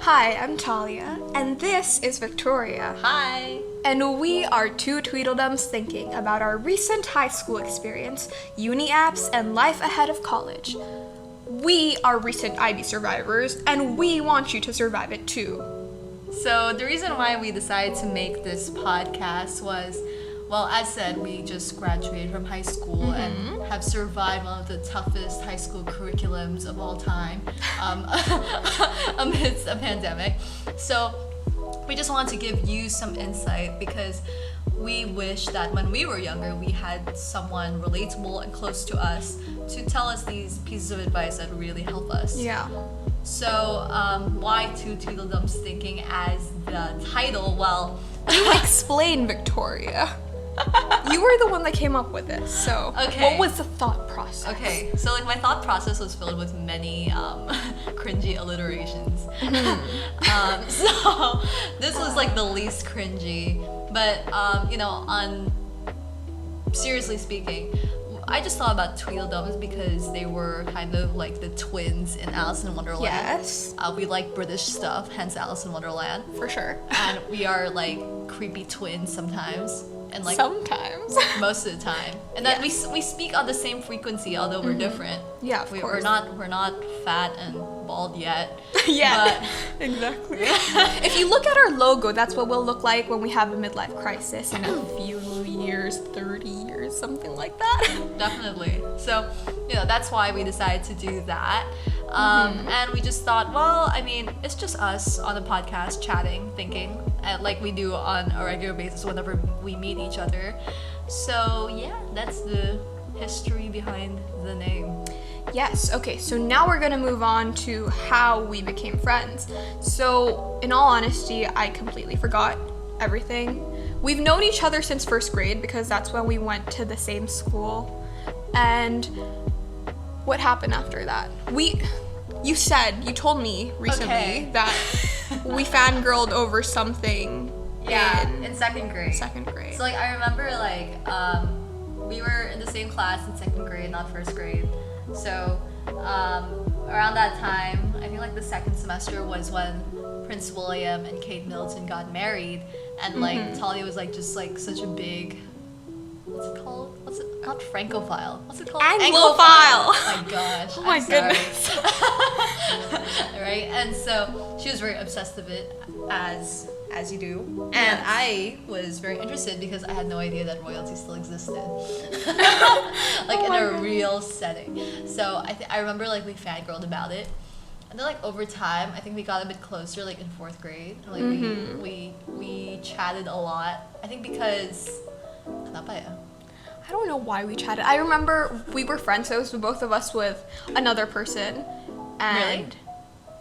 Hi, I'm Talya, and this is Victoria. Hi! And we are two Tweedledums Thinking about our recent high school experience, uni apps, and life ahead of college. We are recent IB survivors, and we want you to survive it too. So the reason why we decided to make this podcast was, well, as said, we just graduated from high school and have survived one of the toughest high school curriculums of all time amidst a pandemic. So we just wanted to give you some insight because we wish that when we were younger, we had someone relatable and close to us to tell us these pieces of advice that really help us. Yeah. So why Two Tweedledums Thinking as the title? Well, You explain, Victoria. You were the one that came up with this, so Okay. What was the thought process? okay, so like my thought process was filled with many cringy alliterations. So this was like the least cringy, but on seriously speaking, I just thought about Tweedledums because they were kind of like the twins in Alice in Wonderland. Yes, We like British stuff, hence Alice in Wonderland. for sure. And we are like creepy twins sometimes. And like Sometimes. most of the time. And then Yes. we speak on the same frequency, although we're different. Yeah, of We're course. not fat and bald yet. Yeah, exactly. If you look at our logo, that's what we'll look like when we have a midlife crisis in a few years, 30 years, something like that. Definitely. So, that's why we decided to do that. And we just thought, well, I mean, it's just us on the podcast chatting, thinking, like we do on a regular basis whenever we meet each other. So, yeah, that's the history behind the name. Yes, okay, so now we're gonna move on to how we became friends. So, in all honesty, I completely forgot everything. We've known each other since first grade because that's when we went to the same school. And what happened after that? You told me recently Okay. that we fangirled over something In second grade. second grade. So, like, I remember, like, we were in the same class in second grade, not first grade. So, around that time, I think, like, the second semester was when Prince William and Kate Middleton got married. And, like, Talia was, like, just, like, such a big... What's it called? Not Francophile. What's it called? Anglophile. Oh my gosh. Oh my goodness. Right? And so she was very obsessed with it, as you do. And Yes. I was very interested because I had no idea that royalty still existed. Like in my a goodness. real setting. So I remember like we fangirled about it. And then like over time, I think we got a bit closer like in fourth grade. Like we chatted a lot. I think because kenapa ya? I don't know why we chatted. I remember we were friends, so it was both of us with another person. And Really?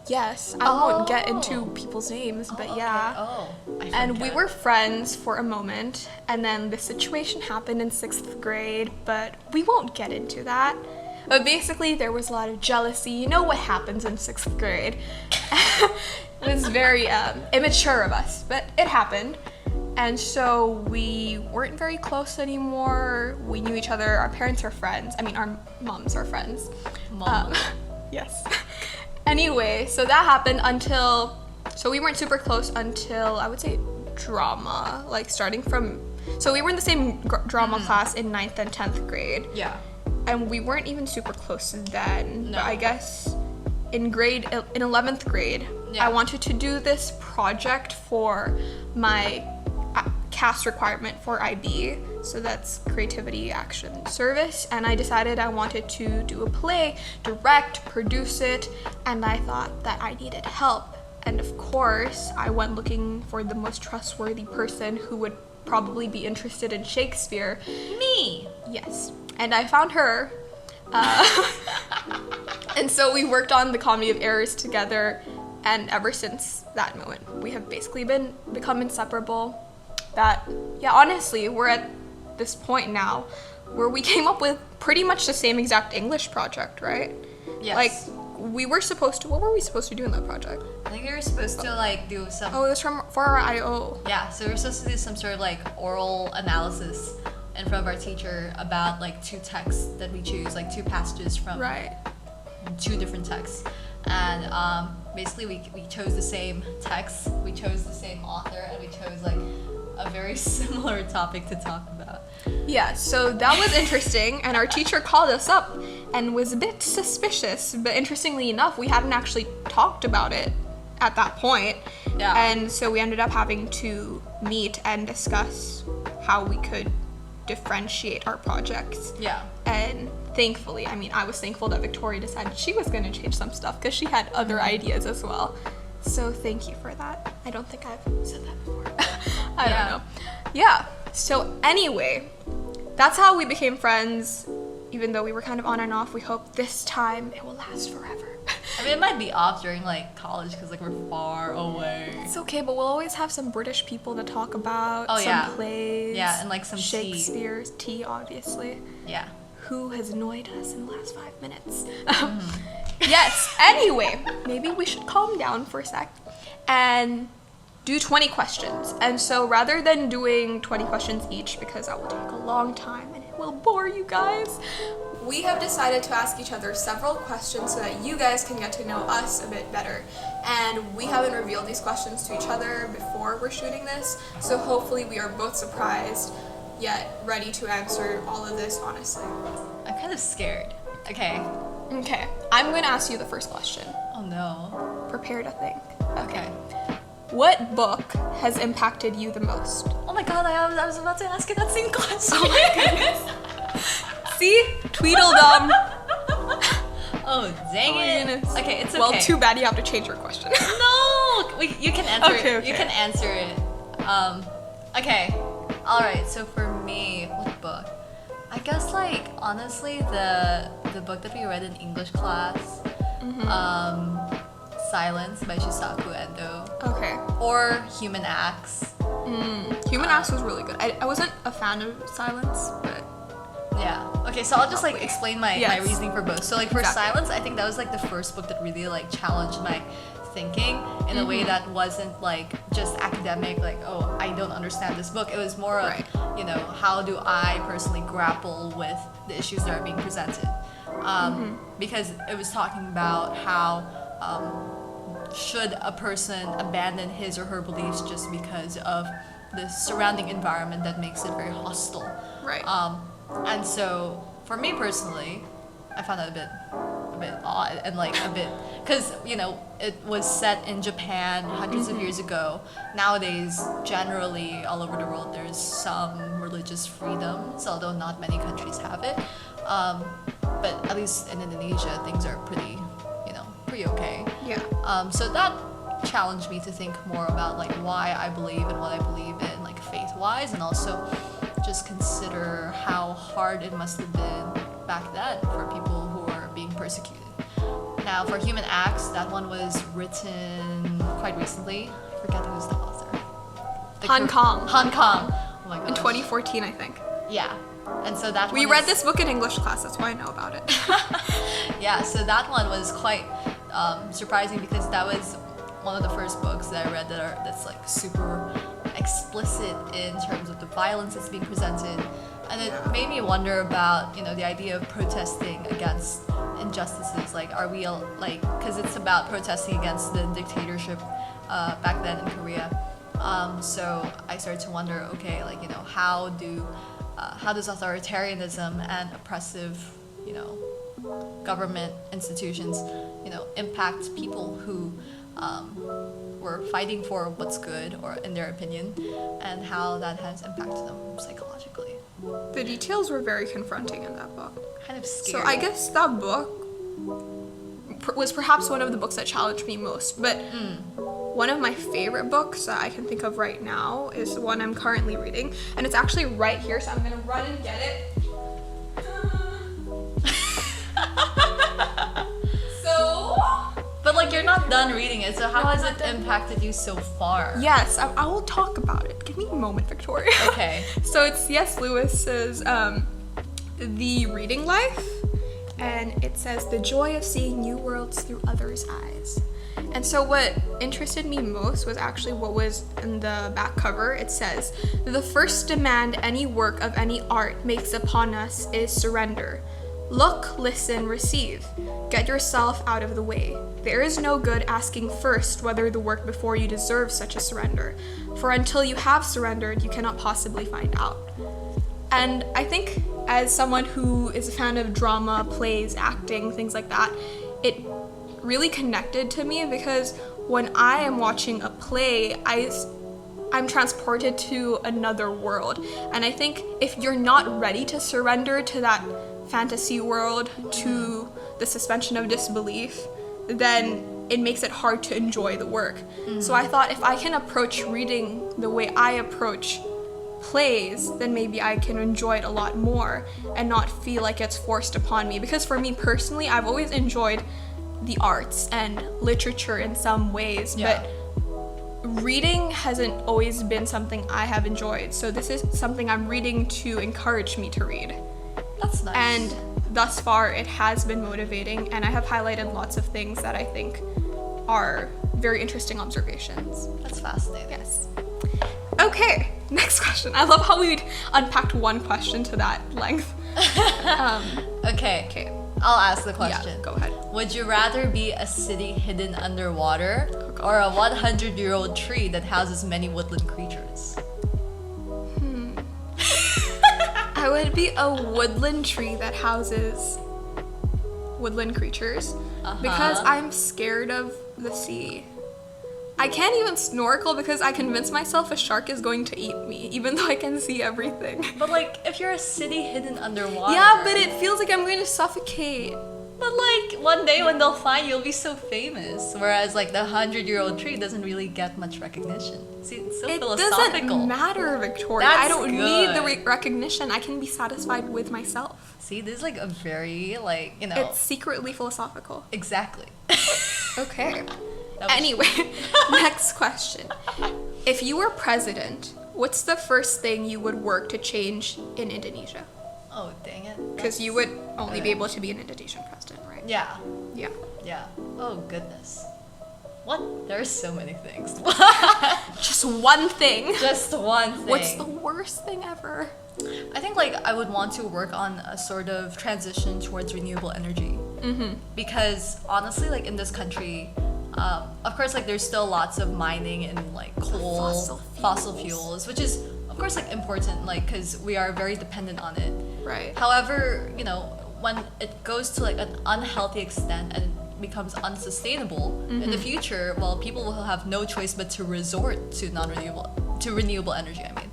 yes, I won't get into people's names, but Okay. yeah. Oh, I And we forget. were friends for a moment, and then the situation happened in 6th grade, but we won't get into that. But basically, there was a lot of jealousy. You know what happens in 6th grade. It was very immature of us, but it happened. And so we weren't very close anymore. We knew each other. Our parents are friends. I mean, our moms are friends. Mom. Yes. Anyway, so that happened so we weren't super close until, I would say, drama. Like starting from, so we were in the same drama class in 9th and 10th grade. Yeah. And we weren't even super close then. No. But I guess in 11th grade, Yeah. I wanted to do this project for my CAS requirement for IB. So that's Creativity Action Service. And I decided I wanted to do a play, direct, produce it. And I thought that I needed help. And of course, I went looking for the most trustworthy person who would probably be interested in Shakespeare. Me. Yes. And I found her. And so we worked on the Comedy of Errors together. And ever since that moment, we have basically become inseparable. Honestly, we're at this point now where we came up with pretty much the same exact English project, right? Yes. Like, what were we supposed to do in that project? I think we were supposed to like do some. Oh, it was for our IO. Yeah, so we were supposed to do some sort of like oral analysis in front of our teacher about like two texts that we choose, like two passages from Right. two different texts. and basically we chose the same text, we chose the same author, and we chose like a very similar topic to talk about. Yeah, so that was interesting, and our teacher called us up and was a bit suspicious, but interestingly enough, we hadn't actually talked about it at that point. Yeah. And so we ended up having to meet and discuss how we could differentiate our projects. Yeah. And thankfully, I was thankful that Victoria decided she was going to change some stuff because she had other ideas as well. So thank you for that. I don't think I've said that before. I don't know. Yeah. So anyway, that's how we became friends. Even though we were kind of on and off, we hope this time it will last forever. I mean, it might be off during like college because like we're far away. It's okay, but we'll always have some British people to talk about. Some plays. Yeah, and like some Shakespeare's tea, obviously. Yeah. Who has annoyed us in the last 5 minutes? Yes. Anyway, maybe we should calm down for a sec and do 20 questions. And so rather than doing 20 questions each, because that will take a long time and it will bore you guys, we have decided to ask each other several questions so that you guys can get to know us a bit better. And we haven't revealed these questions to each other before we're shooting this, so hopefully we are both surprised yet ready to answer all of this honestly. I'm kind of scared. Okay. Okay, I'm going to ask you the first question. Oh no. Prepare to think. Okay. What book has impacted you the most? Oh my god, I was about to ask you that same question. Oh my goodness. See? Tweedledum. Oh, dang it. Goodness. Okay, it's okay. Well, too bad you have to change your question. No! You can answer Okay, it. okay. You can answer it. Okay. Alright, so for me, what book? I guess like honestly the book that we read in English class, Silence by Shisaku Endo, Okay. or Human Acts. Human Acts was really good. I wasn't a fan of Silence, but Yeah. Okay, so I'll just like explain my Yes. reasoning for both. So like for Exactly. Silence, I think that was like the first book that really like challenged my thinking in a way that wasn't like just academic, like, oh, I don't understand this book. It was more of, Right. you know, how do I personally grapple with the issues that are being presented? Because it was talking about how should a person abandon his or her beliefs just because of the surrounding environment that makes it very hostile. right. And so for me personally, I found that a bit odd and like a bit, because you know it was set in Japan hundreds of years ago. Nowadays, generally all over the world, there's some religious freedoms, although not many countries have it. But at least in Indonesia, things are pretty okay. Yeah. So that challenged me to think more about like why I believe and what I believe in, like faith-wise, and also just consider how hard it must have been back then for people who are being persecuted. Now, for Human Acts, that one was written quite recently. I forget who's the author. Hong Kong. Hong Kong. Oh my gosh. In 2014, I think. Yeah. And so that We one read is- this book in English class, that's why I know about it. Yeah, so that one was quite surprising because that was one of the first books that I read that's like super explicit in terms of the violence that's being presented, and it made me wonder about the idea of protesting against injustices. Like, are we like, because it's about protesting against the dictatorship back then in Korea. So I started to wonder, okay, like how does authoritarianism and oppressive government institutions impact people who were fighting for what's good, or in their opinion, and how that has impacted them psychologically. The details were very confronting in that book. Kind of scary. So I guess that book was perhaps one of the books that challenged me most, but one of my favorite books that I can think of right now is the one I'm currently reading, and it's actually right here, so I'm gonna run and get it. But like, you're not done reading it, so how has it impacted you so far? Yes, I will talk about it. Give me a moment, Victoria. Okay. So it's C.S. Lewis's The Reading Life, and it says, the joy of seeing new worlds through others' eyes. And so what interested me most was actually what was in the back cover. It says, the first demand any work of any art makes upon us is surrender. Look, listen, receive. Get yourself out of the way. There is no good asking first whether the work before you deserves such a surrender, for until you have surrendered, you cannot possibly find out. And I think as someone who is a fan of drama, plays, acting, things like that, it really connected to me because when I am watching a play, I'm transported to another world. And I think if you're not ready to surrender to that fantasy world, to the suspension of disbelief, then it makes it hard to enjoy the work. So I thought if I can approach reading the way I approach plays, then maybe I can enjoy it a lot more and not feel like it's forced upon me. Because for me personally, I've always enjoyed the arts and literature in some ways, but reading hasn't always been something I have enjoyed. So this is something I'm reading to encourage me to read. That's nice. And thus far, it has been motivating, and I have highlighted lots of things that I think are very interesting observations. That's fascinating. Yes. Okay, next question. I love how we unpacked one question to that length. Okay. I'll ask the question. Yeah, go ahead. Would you rather be a city hidden underwater or a 100-year-old tree that houses many woodland creatures? I would be a woodland tree that houses woodland creatures because I'm scared of the sea. I can't even snorkel because I convince myself a shark is going to eat me, even though I can see everything. But like, if you're a city hidden underwater... Yeah, but it feels like I'm going to suffocate. But like, one day when they'll find you, you'll be so famous. Whereas like the 100-year-old tree doesn't really get much recognition. See, it's so philosophical. It doesn't matter, Victoria. That's I don't good. need the recognition. I can be satisfied with myself. See, this is like a very, like, you know... It's secretly philosophical. Exactly. Okay. Anyway, next question. If you were president, what's the first thing you would work to change in Indonesia? Oh, dang it. Because you would only be able to be an Indonesian president, right? Yeah. Yeah. Yeah. Oh, goodness. What? There's so many things. Just one thing. Just one thing. What's the worst thing ever? I think like I would want to work on a sort of transition towards renewable energy. Because honestly, like in this country, of course, like there's still lots of mining and like coal, fossil fuels, which is of course like important, like because we are very dependent on it. Right. However, you know, when it goes to like an unhealthy extent and it becomes unsustainable in the future, well, people will have no choice but to resort to renewable energy. I mean,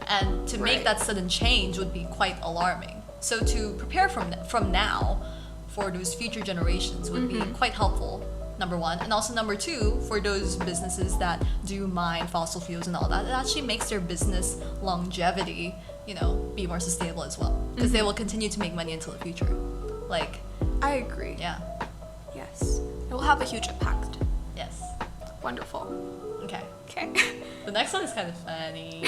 and to make that sudden change would be quite alarming. So to prepare from now for those future generations would be quite helpful. Number one, and also number two, for those businesses that do mine fossil fuels and all that, it actually makes their business longevity, you know, be more sustainable as well, because they will continue to make money until the future. Like, I agree. yeah, Yes. It will have a huge impact. yes, Wonderful. okay. Okay. The next one is kind of funny,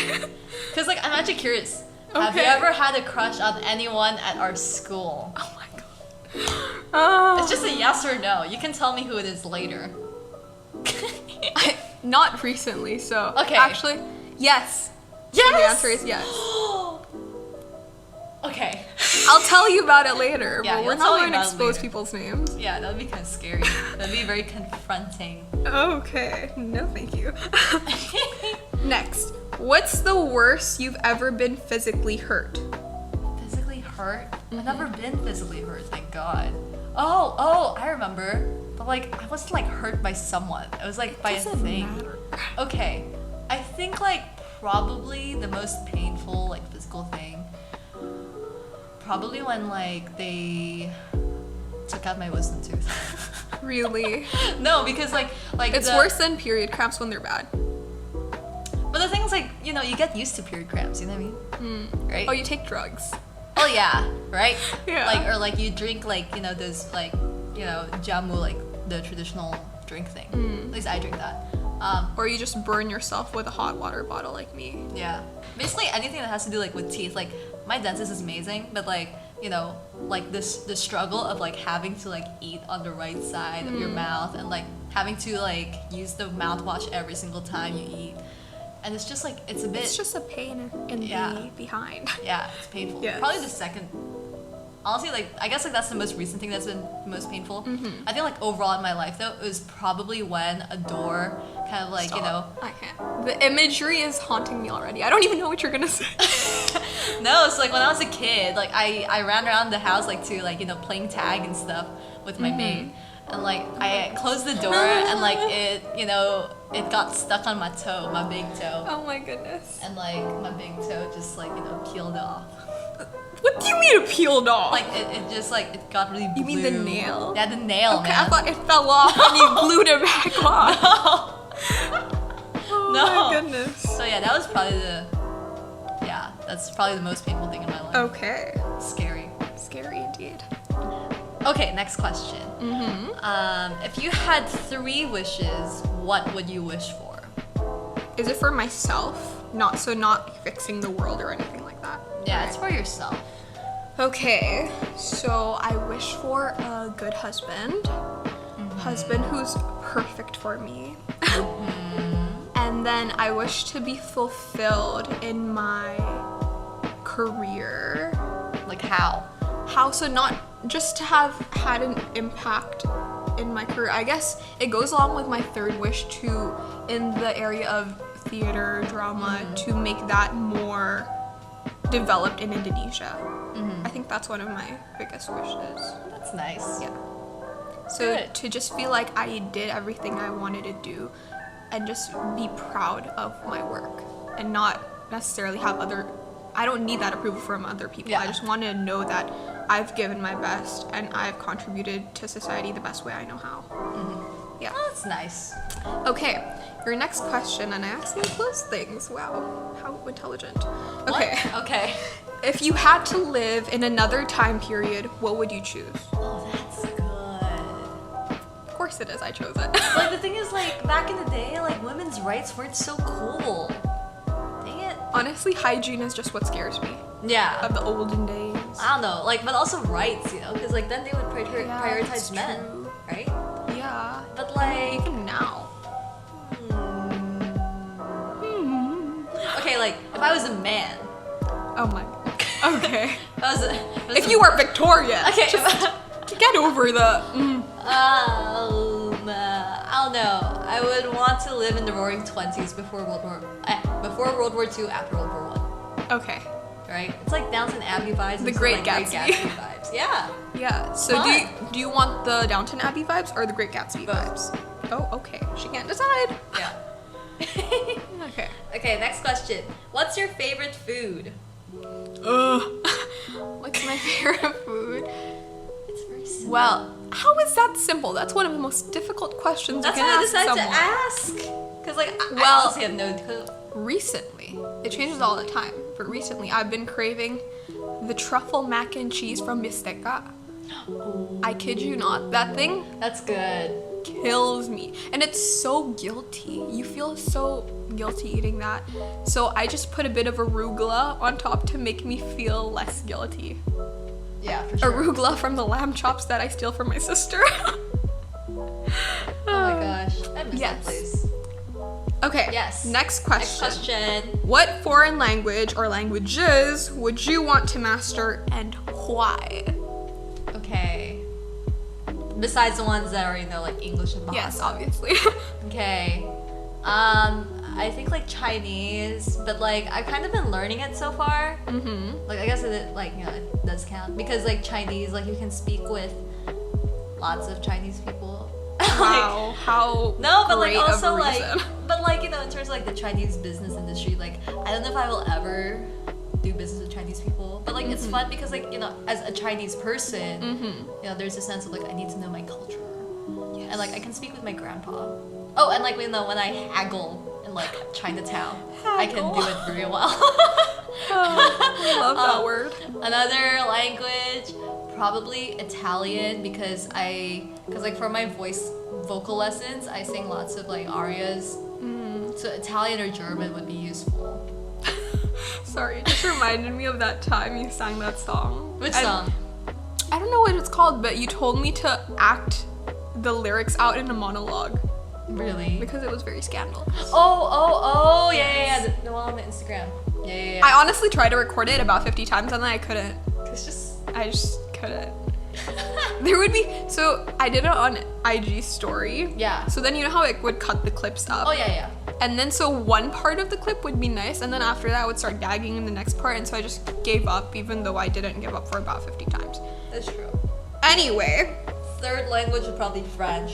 because like I'm actually curious. Have you Okay. ever had a crush on anyone at our school? Oh my god. It's just a yes or no. You can tell me who it is later. Not recently, so. Okay. Actually, yes. Yes! The answer is yes. Okay. I'll tell you about it later, Yeah, but we're you'll tell not me going to about it expose later. people's names. Yeah, that would be kind of scary. That'd be very confronting. Okay. No, thank you. Next. What's the worst you've ever been physically hurt? Physically hurt? I've never been physically hurt, thank God. Oh, I remember. But like, I wasn't like hurt by someone. It was like by a Doesn't thing. matter. Okay. I think like probably the most painful like physical thing. Probably when like they took out my wisdom tooth. Really? No, because like It's worse than period cramps when they're bad. But the thing is like, you know, you get used to period cramps, you know what I mean? Right? Oh, you take drugs. Oh yeah, right? Yeah. Like, or like you drink like, you know, those like, you know, jamu, like the traditional drink thing. At least I drink that. Or you just burn yourself with a hot water bottle like me. Yeah. Basically anything that has to do like with teeth. Like my dentist is amazing, but like, you know, like the struggle of like having to like eat on the right side of your mouth and like having to like use the mouthwash every single time you eat. And it's just like, it's a bit... It's just a pain in the behind. Yeah, it's painful. Yes. Probably the second honestly, like, I guess, like, that's the most recent thing that's been the most painful. I think, like, overall in my life, though, it was probably when a door kind of, like, Stop. you know... I can't. The imagery is haunting me already. I don't even know what you're gonna say. No, so, like, when I was a kid, like, I ran around the house, like, to, like, you know, playing tag and stuff with my maid. And, like, I closed the door, and, like, it, you know, it got stuck on my toe, my big toe. Oh my goodness. And, like, my big toe just, like, you know, peeled off. What do you mean it peeled off? Like, it just, like, it got really blue. You mean the nail? Yeah, the nail, okay, man. I thought it fell off and you glued it back on. Oh No. my goodness. So, yeah, that was probably that's probably the most painful thing in my life. Okay. Scary. Scary indeed. Okay, next question. If you had 3 wishes, what would you wish for? Is it for myself? Not fixing the world or anything like that. Yeah, it's for yourself. Okay, so I wish for a good husband. Husband who's perfect for me. And then I wish to be fulfilled in my career. Like how? How? So not just to have had an impact in my career. I guess it goes along with my 3rd wish to, in the area of theater, drama, to make that more developed in Indonesia. I think that's one of my biggest wishes. That's nice. Yeah. So Good. to just feel like I did everything I wanted to do and just be proud of my work and not necessarily have I don't need that approval from other people. Yeah. I just want to know that I've given my best and I've contributed to society the best way I know how. Yeah. Oh, that's nice. Okay, your next question, and I asked you those things. Wow, how intelligent. Okay. What? Okay. If you had to live in another time period, what would you choose? Oh, that's good. Of course it is, I chose it. Like, the thing is, like, back in the day, like, women's rights weren't so cool. Dang it. Honestly, hygiene is just what scares me. Yeah. Of the olden days. I don't know, like, but also rights, you know, because, like, then they would Yeah, prioritize that's men, true. right? Yeah. But, like... Even now. Okay, like, if I was a man... Oh my. Okay. If If you were Victoria. Okay. Just get over the. I don't know. I would want to live in the Roaring 20s before World War II, after World War I. Okay. Right? It's like Downton Abbey vibes. The and Great like Gatsby. Great Gatsby vibes. Yeah. Yeah. So Fun. do you want the Downton Abbey vibes or the Great Gatsby Both. vibes? Oh, okay. She can't decide. Yeah. Okay. Okay, next question. What's your favorite food? What's my favorite food? It's very simple. Well, how is that simple? That's one of the most difficult questions That's you why I can ask decided someone. to ask. Because, like, I Well- honestly have no clue. Recently, it changes all the time, but recently I've been craving the truffle mac and cheese from Misteka. I kid you not, that thing That's good. kills me. And it's so guilty. You feel so guilty eating that. So I just put a bit of arugula on top to make me feel less guilty. Yeah, for sure. Arugula from the lamb chops that I steal from my sister. Oh my gosh. I miss Yes. that place. Okay, Yes. next Next question. question. What foreign language or languages would you want to master and why? Okay. Besides the ones that are, you know, like English and Bahasa. Yes, obviously. Okay. I think like Chinese, but like I've kind of been learning it so far. Like I guess it like, you know, it does count because like Chinese, like you can speak with lots of Chinese people. Wow, how No, but like great of a also like, reason. but like, you know, in terms of like the Chinese business industry, like I don't know if I will ever do business with Chinese people, but like it's fun because like, you know, as a Chinese person, you know, there's a sense of like I need to know my culture, and like I can speak with my grandpa. Oh, and like, you know, when I haggle in like Chinatown, I can do it very well. I love that word. Another language, probably Italian, because like for my vocal lessons, I sing lots of like arias. So Italian or German would be useful. Sorry, it just reminded me of that time you sang that song. Which And song? I don't know what it's called, but you told me to act the lyrics out in a monologue Really? because it was very scandalous. Yeah. The one on the Instagram. Yeah. I honestly tried to record it about 50 times and then I couldn't. It's just I just couldn't. There would be, so I did it on IG story. Yeah. So then you know how it would cut the clips up? Oh, yeah. And then so one part of the clip would be nice, and then after that I would start gagging in the next part, and so I just gave up, even though I didn't give up for about 50 times. That's true. Anyway. Third language would probably be French.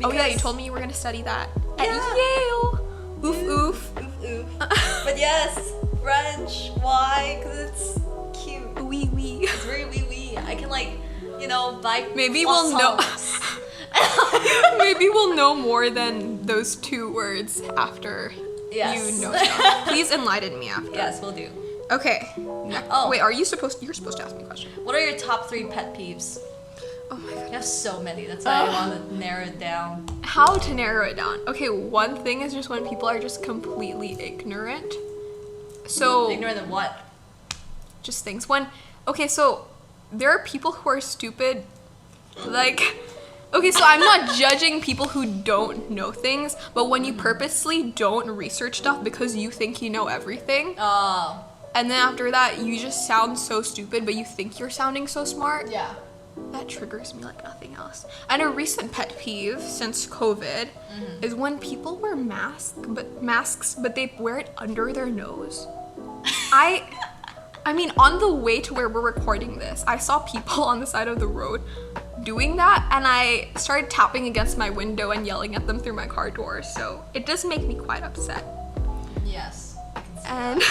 Oh yeah, you told me you were gonna study that at Yeah. Yale. Oof oof. Oof oof. But yes, French. Why? Because it's cute. Wee wee. It's very wee wee. I can like, you know, buy. Maybe we'll know. Maybe we'll know more than those 2 words after Yes. you know stuff. Please enlighten me after. Yes, we'll do. Okay. Oh. Wait, you're supposed to ask me a question. What are your top 3 pet peeves? Oh my god. You have so many. That's why I want to narrow it down. How to narrow it down? Okay, one thing is just when people are just completely ignorant. So Ignorant of what? just things. Okay, so there are people who are stupid. Like, okay, so I'm not judging people who don't know things, but when you purposely don't research stuff because you think you know everything, Oh. and then after that you just sound so stupid, but you think you're sounding so smart. Yeah. That triggers me like nothing else. And a recent pet peeve since COVID is when people wear masks, but they wear it under their nose. I mean, on the way to where we're recording this, I saw people on the side of the road doing that, and I started tapping against my window and yelling at them through my car door. So it does make me quite upset. Yes. And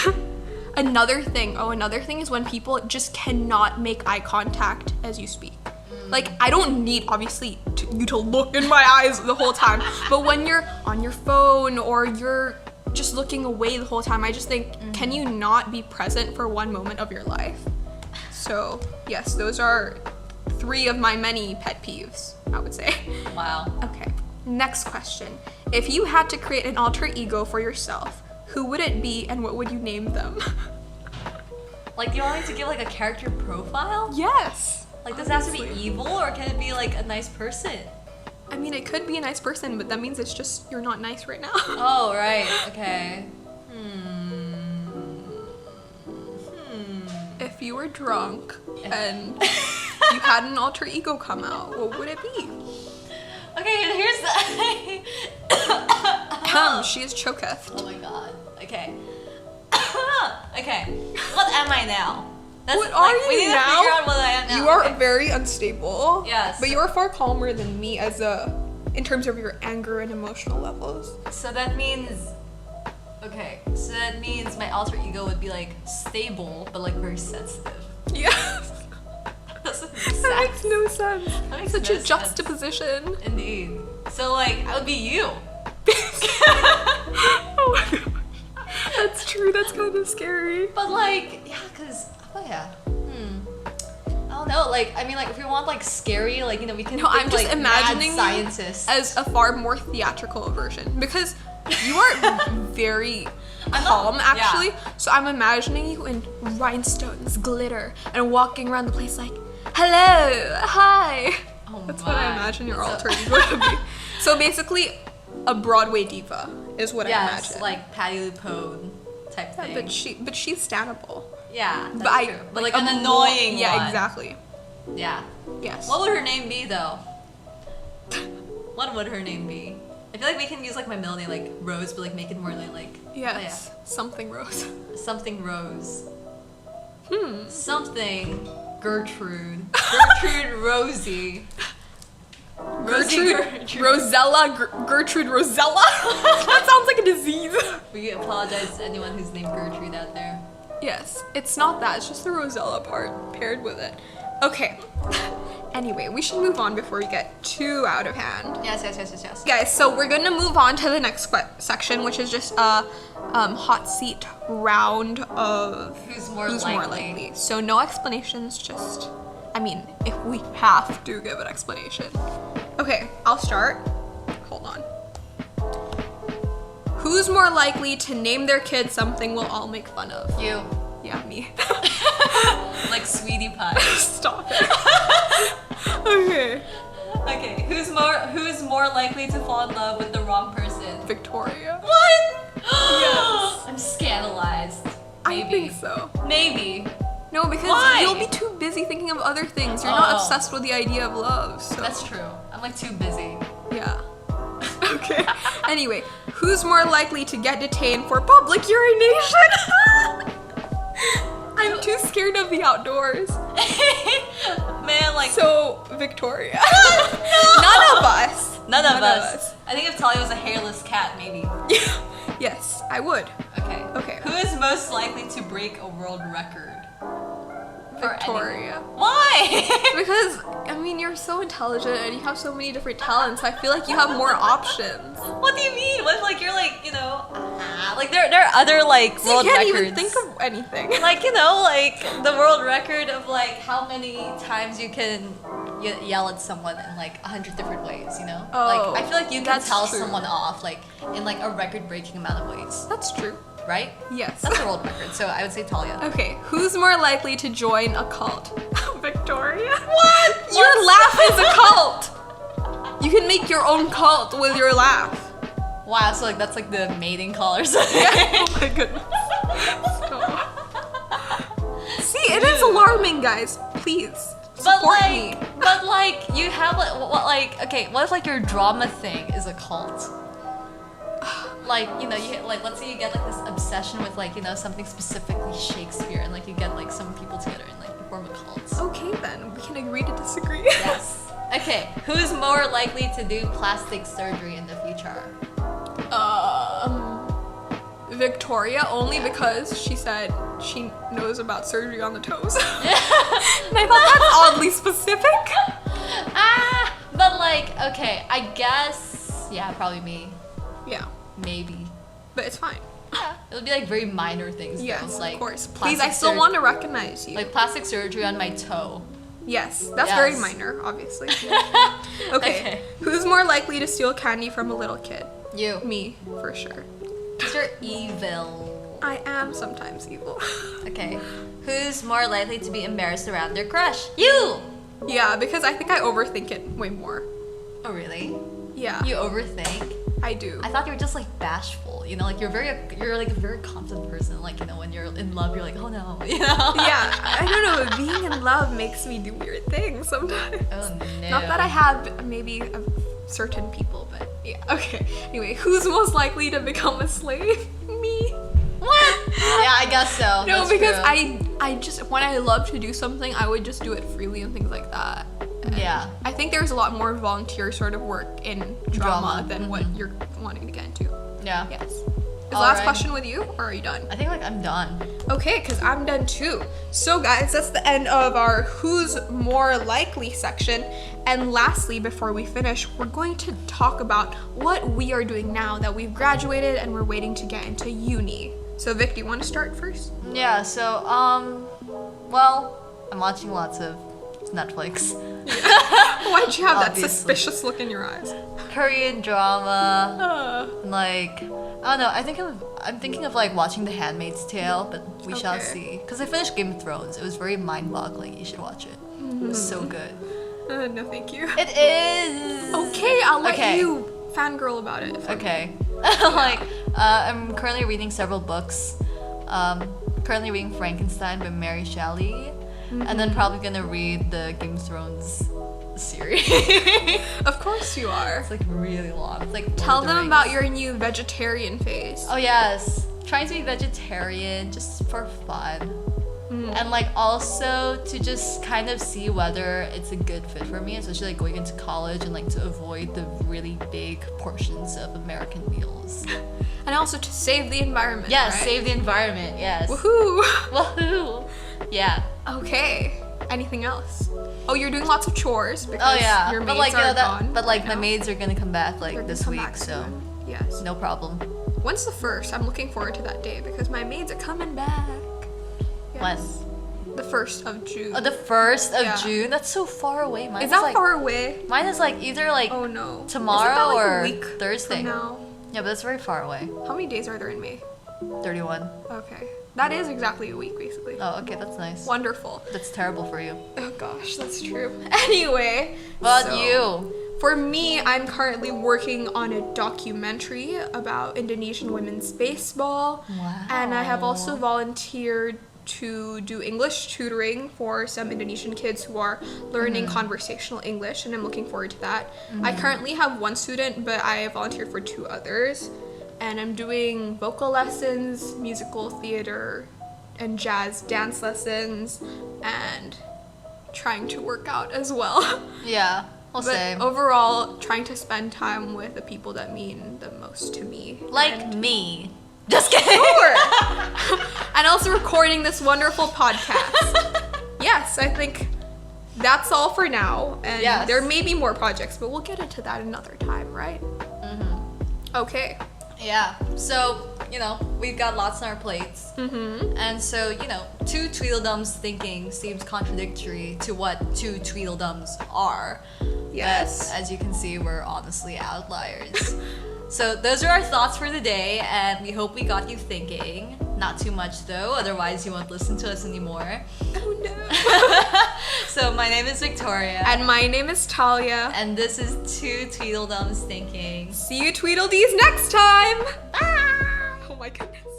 another thing is when people just cannot make eye contact as you speak. Like, I don't need, obviously, you to look in my eyes the whole time, but when you're on your phone or you're just looking away the whole time, I just think, can you not be present for one moment of your life? So, yes, those are 3 of my many pet peeves, I would say. Wow. Okay, next question. If you had to create an alter ego for yourself, who would it be and what would you name them? Like, do you want me to give like a character profile? Yes. Like, does it have to be honestly. evil or can it be like a nice person? I mean, it could be a nice person, but that means it's just you're not nice right now. Oh, right. Okay. If you were drunk and you had an alter ego come out, what would it be? Okay, here's the. She is choketh. Oh my god. Okay. Okay. What am I now? What are you we need now? to figure out what I am now. You are Okay. very unstable. Yes. But you are far calmer than me in terms of your anger and emotional levels. So that means. Okay. So that means my alter ego would be like stable, but like very sensitive. Yes. Doesn't make That sense. makes no sense. That makes Such no a sense. juxtaposition. Indeed. So like I would be you. Oh my gosh. That's true. That's kind of scary. But like, yeah, cause I don't know. Like, I mean, like if we want like scary, like we can. No, I'm think, just like, imagining mad you scientists. as a far more theatrical version because you are very calm, yeah. actually. So I'm imagining you in rhinestones, glitter, and walking around the place like, "Hello, hi." Oh That's what I my. imagine your So- alter ego to be. So basically, a Broadway diva is what I Yes, imagine. like Patty LuPone type thing. but she's standable. Yeah, that's true. But like an a annoying Yeah, one. exactly. Yeah. Yes. What would her name be though? What would her name be? I feel like we can use like my middle name, like Rose, but like make it more like Yes. Something Rose. something Rose. Hmm. Something Gertrude. Gertrude Rosie. Gertrude Rosella. That sounds like a disease. We apologize to anyone who's named Gertrude out there. Yes, it's not that. It's just the Rosella part paired with it. Okay. Anyway, we should move on before we get too out of hand. Yes. Guys, so we're gonna move on to the next section, which is just a hot seat round of Who's more likely. So no explanations, just, I mean, if we have to give an explanation. Okay, I'll start. Hold on. Who's more likely to name their kid something we'll all make fun of? You. Yeah, me. Like Sweetie Pie. Stop it. Okay. Okay, who's more likely to fall in love with the wrong person? Victoria. What? Yes. I'm scandalized. Maybe. I think so. Maybe. No, because Why? you'll be too busy thinking of other things. You're not Oh. obsessed with the idea of love. So. That's true. I'm like too busy. Yeah. Okay. Anyway, who's more likely to get detained for public urination? I'm too scared of the outdoors. Man, like So, Victoria. no! None of us. None of us. I think if Talya was a hairless cat, maybe. Yes, I would. Okay. Okay. Who is most likely to break a world record? For Victoria. anyone? Why? Because, I mean, you're so intelligent and you have so many different talents. I feel like you have more options. What do you mean? What if like you're like, you know, like there are other like So world you can't records. even think of anything. Like, you know, like the world record of like how many times you can yell at someone in like 100 different ways, you know? Oh, like I feel like you can that's tell true. someone off like in like a record-breaking amount of ways, That's true. right? Yes. That's a world record. So I would say Talya. Okay, who's more likely to join a cult? Victoria? What? Your laugh is a cult! You can make your own cult with your laugh. Wow, so like that's like the mating call or something. Oh my goodness. See, it is alarming, guys. Please, support me. But like you have like what like okay, what if like your drama thing is a cult? Like, you know, you like let's say you get like this obsession with like, you know, something specifically Shakespeare and like you get like some people together and like you form a cult. Okay then, we can agree to disagree. Yes. Okay, who's more likely to do plastic surgery in the future? Victoria, only because she said she knows about surgery on the toes. And I thought that's oddly specific. But like, okay, I guess yeah, probably me. Yeah, Maybe. but it's fine. Yeah, it would be like very minor things. Yes, though. Like of course. plastic Please, I still sur- want to recognize you. like plastic surgery on my toe. Yes, that's Yes. very minor, obviously. Okay. Who's more likely to steal candy from a little kid? You. Me, for sure. Because you're evil. I am sometimes evil. Okay. Who's more likely to be embarrassed around their crush? You! Yeah, because I think I overthink it way more. Oh, really? Yeah, You overthink? I do. I thought you were just like bashful. You know, like you're like a very confident person. Like, you know, when you're in love, you're like, oh no. You know? Yeah, I don't know. Being in love makes me do weird things sometimes. Oh no. Not that I have maybe certain people, but yeah. Okay. Anyway, who's most likely to become a slave? Me. What? Yeah, I guess so. No, That's because true. I just when I love to do something, I would just do it freely and things like that. And Yeah. I think there's a lot more volunteer sort of work in drama than what you're wanting to get into. Yeah. Yes. Is the All last right. question with you, or are you done? I think like I'm done. Okay, because I'm done too. So guys, that's the end of our who's more likely section. And lastly, before we finish, we're going to talk about what we are doing now that we've graduated and we're waiting to get into uni. So Vic, do you want to start first? Yeah, so well, I'm watching lots of Netflix. Why'd you have that Obviously. suspicious look in your eyes? Korean drama. Like, I don't know. I'm thinking of like watching The Handmaid's Tale, but we shall Okay. see. Because I finished Game of Thrones. It was very mind-boggling. You should watch it. It was so good. No, thank you. It is. Okay, I'll let Okay. you fangirl about it. Okay. Like, I'm currently reading several books. Currently reading Frankenstein by Mary Shelley, and then probably gonna read the Game of Thrones series. Of course you are. It's like really long. It's like Lord Tell of the them about Rings. your new vegetarian phase. Oh yes, trying to be vegetarian just for fun. And like also to just kind of see whether it's a good fit for me, especially like going into college and like to avoid the really big portions of American meals. And also to save the environment. Yes, right? save the environment. Yes. Woohoo! Woohoo! Yeah. Okay. Anything else? Oh, you're doing lots of chores because Oh yeah. your maids But like are you know gone. but like right my now. maids are gonna come back like They're gonna this come week, back so soon. Yes. no problem. When's the first? I'm looking forward to that day because my maids are coming back. When? The 1st of June. Oh, the 1st of Yeah. June. That's so far away. Mine Is that like, far away? Mine is like either like Oh no. tomorrow Isn't that like or a week Thursday. from now? Yeah, but that's very far away. How many days are there in May? 31. Okay. That is exactly a week basically. Oh, okay, that's nice. Wonderful. That's terrible for you. Oh gosh, that's true. Anyway. What about so- you? For me, I'm currently working on a documentary about Indonesian women's baseball. Wow. And I have also volunteered to do English tutoring for some Indonesian kids who are learning conversational English, and I'm looking forward to that. I currently have one student, but I volunteered for 2 others, and I'm doing vocal lessons, musical theater, and jazz dance lessons, and trying to work out as well. Yeah, well, But same. overall, trying to spend time with the people that mean the most to me. Like me. Just kidding. Sure. And also recording this wonderful podcast. Yes, I think that's all for now. And Yes. there may be more projects, but we'll get into that another time, right? Okay. Yeah, so, you know, we've got lots on our plates. And so, you know, 2 Tweedledums Thinking seems contradictory to what 2 Tweedledums are. Yes. But as you can see, we're honestly outliers. So those are our thoughts for the day, and we hope we got you thinking. Not too much though, otherwise you won't listen to us anymore. Oh no. So my name is Victoria. And my name is Talya. And this is 2 Tweedledums Thinking. See you Tweedledees next time. Bye. Oh my goodness.